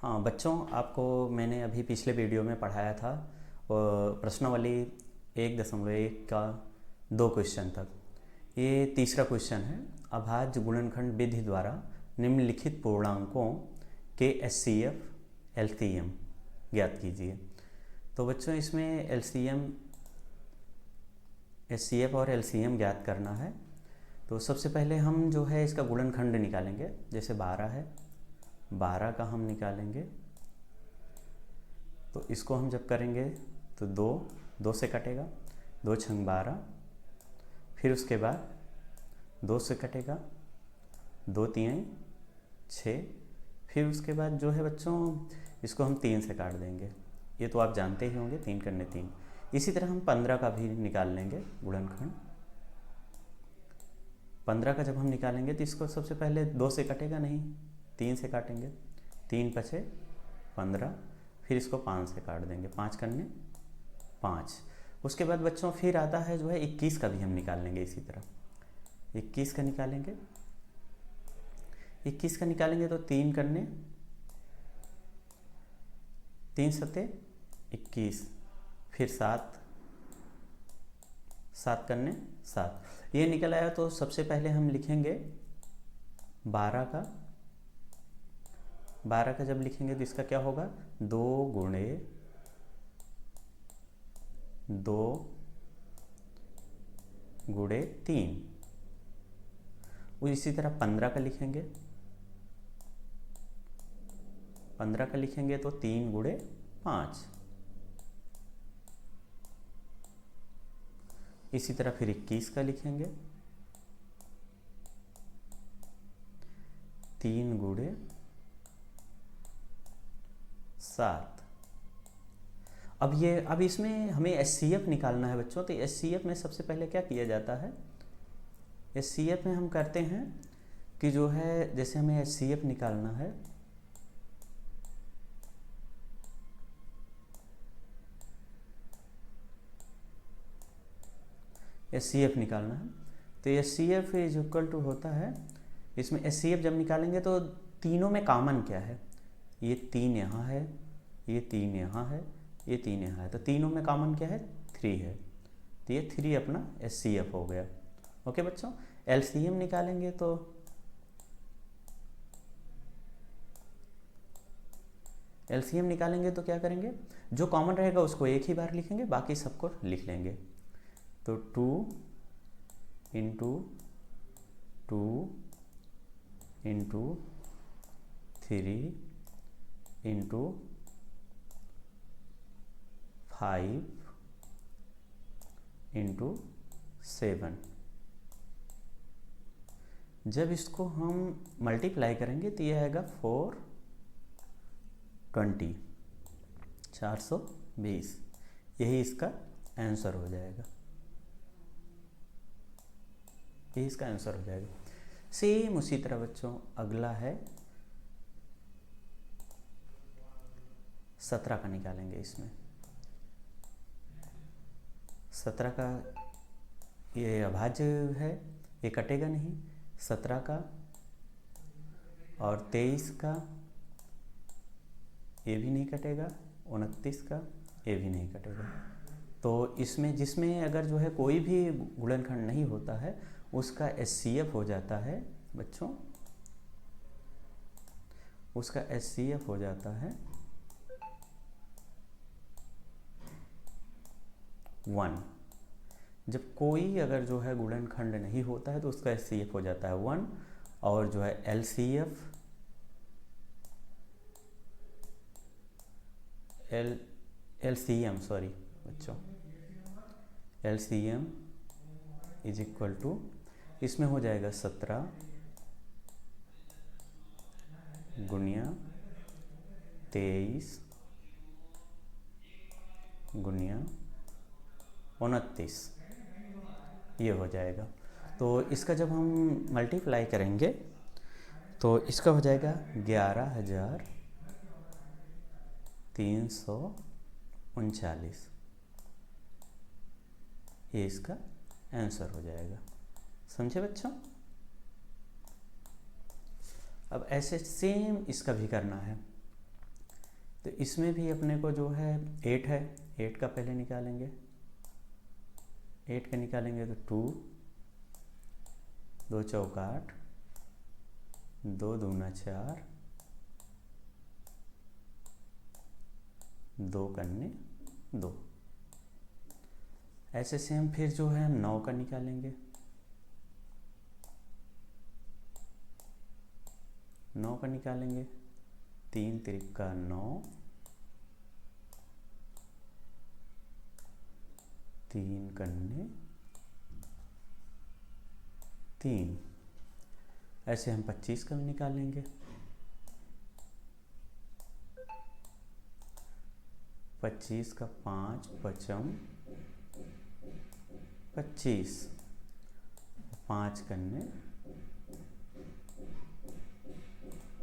हाँ बच्चों, आपको मैंने अभी पिछले वीडियो में पढ़ाया था प्रश्नावली 1.1 का 2 क्वेश्चन तक। ये तीसरा क्वेश्चन है। अभाज्य गुणनखंड विधि द्वारा निम्नलिखित पूर्णांकों के एचसीएफ एलसीएम ज्ञात कीजिए। तो बच्चों इसमें एचसीएफ और एलसीएम ज्ञात करना है। तो सबसे पहले हम जो है इसका गुणनखंड निकालेंगे। जैसे 12 है, 12 का हम निकालेंगे। तो इसको हम जब करेंगे तो 2 से कटेगा, 2 छंग 12। फिर उसके बाद 2 से कटेगा, 2 तीन 6। फिर उसके बाद जो है बच्चों इसको हम 3 से काट देंगे। ये तो आप जानते ही होंगे, 3 करने 3। इसी तरह हम 15 का भी निकाल लेंगे गुणनखंड। 15 का जब हम निकालेंगे तो इसको सबसे पहले 2 से कटेगा नहीं, 3 से काटेंगे। 3 पचे 15। फिर इसको 5 से काट देंगे, 5 करने 5। उसके बाद बच्चों फिर आता है जो है 21 का भी हम निकाल लेंगे। इसी तरह 21 का निकालेंगे। 21 का निकालेंगे तो 3 करने 3 सत्ते 21। फिर 7 करने 7। ये निकल आया। तो सबसे पहले हम लिखेंगे 12 का। 12 का जब लिखेंगे तो इसका क्या होगा, 2 गुणे 2 गुणे 3। इसी तरह 15 का लिखेंगे। 15 का लिखेंगे तो 3 गुणे 5। इसी तरह फिर 21 का लिखेंगे, 3 गुणे 7। अब इसमें हमें एचसीएफ निकालना है बच्चों। तो एचसीएफ में सबसे पहले क्या किया जाता है, एचसीएफ में हम करते हैं कि जो है जैसे हमें एचसीएफ निकालना है, एचसीएफ निकालना है तो एचसीएफ इज इक्वल टू होता है। इसमें एचसीएफ जब निकालेंगे तो तीनों में कॉमन क्या है, ये 3 यहाँ है, ये 3 यहाँ है, ये 3 यहाँ है। तो तीनों में कॉमन क्या है, 3 है। तो ये 3 अपना एचसीएफ हो गया। ओके बच्चों, एलसीएम निकालेंगे तो एलसीएम निकालेंगे तो क्या करेंगे, जो कॉमन रहेगा उसको एक ही बार लिखेंगे, बाकी सबको लिख लेंगे। तो 2 इंटू 2 इंटू 3 इंटू 5 इंटू 7। जब इसको हम मल्टीप्लाई करेंगे तो यह आएगा 420, 420। यही इसका आंसर हो जाएगा, यही इसका आंसर हो जाएगा। सेम उसी तरह बच्चों अगला है 17 का निकालेंगे। इसमें 17 का ये अभाज्य है, ये कटेगा नहीं। 17 का और 23 का ये भी नहीं कटेगा, 29 का ये भी नहीं कटेगा। तो इसमें जिसमें अगर जो है कोई भी गुणनखंड नहीं होता है उसका एचसीएफ हो जाता है बच्चों, उसका एचसीएफ हो जाता है 1। जब कोई अगर जो है गुणनखंड नहीं होता है तो उसका एचसीएफ हो जाता है 1। और जो है एलसीएफ एलसीएम सॉरी बच्चों, एलसीएम इज इक्वल टू इसमें हो जाएगा 17 गुणिया 23 गुणिया 29, ये हो जाएगा। तो इसका जब हम मल्टीप्लाई करेंगे तो इसका हो जाएगा 11,339। ये इसका आंसर हो जाएगा। समझे बच्चों। अब ऐसे सेम इसका भी करना है। तो इसमें भी अपने को जो है 8 है, 8 का पहले निकालेंगे, 8 का निकालेंगे तो 2, 2 चौका 8, 2 दूना 4, 2 कन्ने 2। ऐसे से हम फिर जो है हम 9 का निकालेंगे, 9 का निकालेंगे, 3 तिरिका 9, 3 कन्ने 3। ऐसे हम 25 का भी निकालेंगे, 25 का 5 पचम 25, 5 कन्ने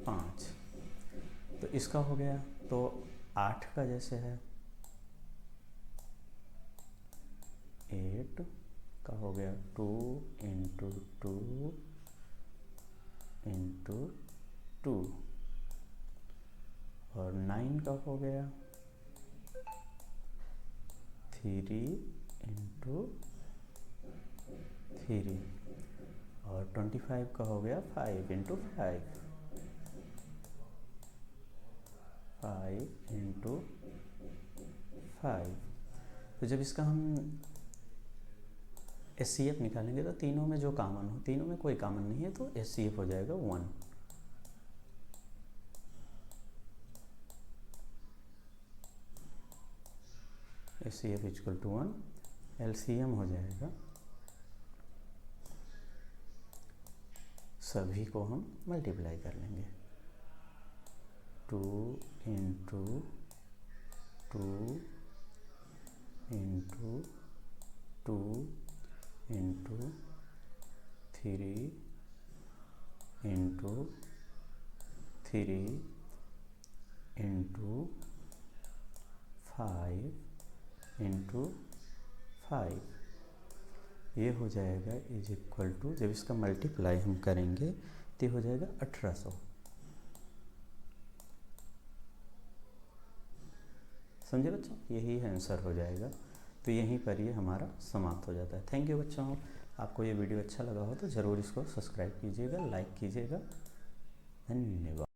5। तो इसका हो गया। तो 8 का जैसे है 8 का हो गया 2 इंटू 2 इंटू 2, और 9 का हो गया 3 इंटू 3, और 25 का हो गया 5 इंटू 5, 5 इंटू 5। तो जब इसका हम SCF निकालेंगे तो तीनों में जो कॉमन हो, तीनों में कोई कॉमन नहीं है, तो SCF हो जाएगा 1। SCF equal to 1। LCM हो जाएगा, सभी को हम मल्टीप्लाई कर लेंगे, 2 into 2 into 2 into 3 into 3 into 5 into 5। ये हो जाएगा इज इक्वल टू, जब इसका मल्टीप्लाई हम करेंगे तो ये हो जाएगा 1800। समझे बच्चों, यही आंसर हो जाएगा। तो यहीं पर ये हमारा समाप्त हो जाता है। थैंक यू बच्चों, आपको ये वीडियो अच्छा लगा हो तो ज़रूर इसको सब्सक्राइब कीजिएगा, लाइक कीजिएगा। धन्यवाद।